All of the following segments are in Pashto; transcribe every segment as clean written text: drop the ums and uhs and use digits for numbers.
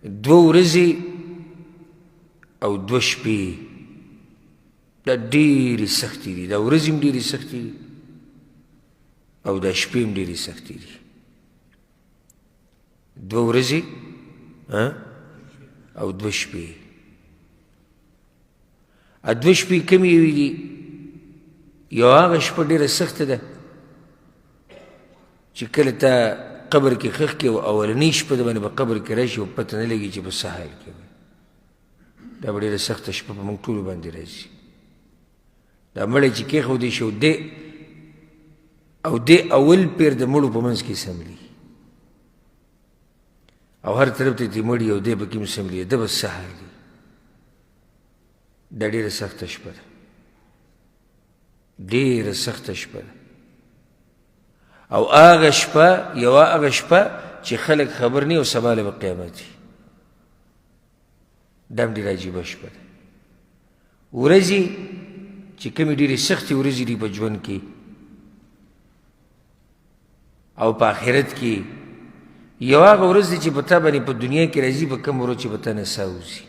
دوه ورځې او دوه شپې دا ډېرې سختې دي، دا ورځې هم ډېرې سختې دي او دا شپې هم ډېرې سختې دي. دوه ورځې او دوه شپې. دوه شپې کومې یوې دي؟ یو هغه شپه ډېره سخته ده چې کله ته قبر کې ښخ کې او اولنۍ شپه د باندې په قبر کې راشي او پته نه لګي چې په څه حال کې وي. دا به ډېره سخته شپه په موږ ټولو باندې راځي. دا مړی چې کېښودی شي او دې اول پیر د مړو په منځ کې سملي او هر طرف ته دې مړي او دې پکې هم سملي، ده به څه حال وي. دا ډېره سخته شپه ده، ډېره سخته شپه ده. او هغه شپه یوه هغه شپه چې خلک خبر نه او سبا له به قیامت وي. دا هم ډېره عجیبه شپه ده. ورځې چې کومې ډېرې سختې ورځې دي په ژوند کې او په آخرت کې، یو هغه ورځ دی چې په تا باندې په دنیا کې راځي، په کوم ورځ چې په تا نه ساه وځي.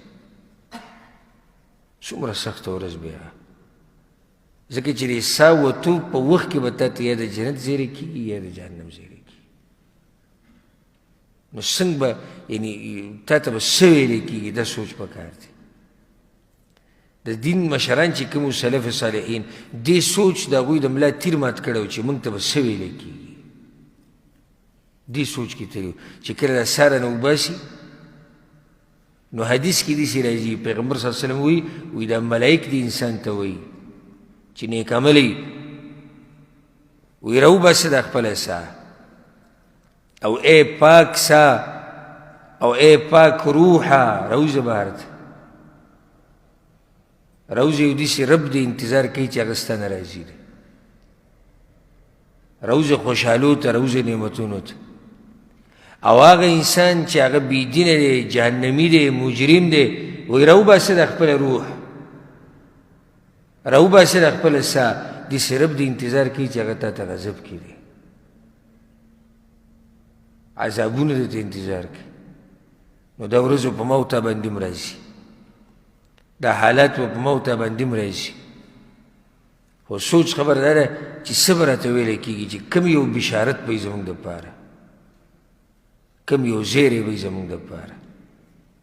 څومره سخته ورځ بیا، ځکه چې د ساه وتو په وخت کې به تا ته یا د جنت زیری کېږي یا د جهنم زیری کېږي. نو څنګه به یعنې تا ته به څه ویلی کېږي؟ دا سوچ پکار دی. د دین مشران چې کوم سلف صالحین دې سوچ د هغوی د ملا تیر مات کړی و چې موږ ته به څه ویلی کېږي. دې سوچ کې تلي چې کله د ساه رانه وباسي نو حدیث کې داسې راځي، پیغمبر صلی الله علیه وسلم وایي دا ملایک دې انسان ته وایي چې نیک عمل یې وایي راوباسه دا خپله ساه او ای پاک ساه او ای پاک روحه راوځه بهر ته، راوځه یو داسې رب دې انتظار کوي چې هغه ستا نه راځي. راوځه خوشحالو ته، راوځه نعمتونو ته. او هغه انسان چې هغه بېدینه دی، جهنمي دی، مجرم دی، وایي راوباسه د خپله روح، راوباسه د خپله ساه، داسې رب دې انتظار کوي چې هغه تا ته غضب کړي، عذابونه دې ته انتظار کوي. نو دا ورځ په ما او تا باندې هم راځي، دا حالات به په ما او تا باندې هم راځي. خو سوچ خبر دا ده چې څه به راته ویلی کېږي چې کوم یو بشارت به وي زموږ دپاره، کوم یو زیری به وي زموږ دپاره.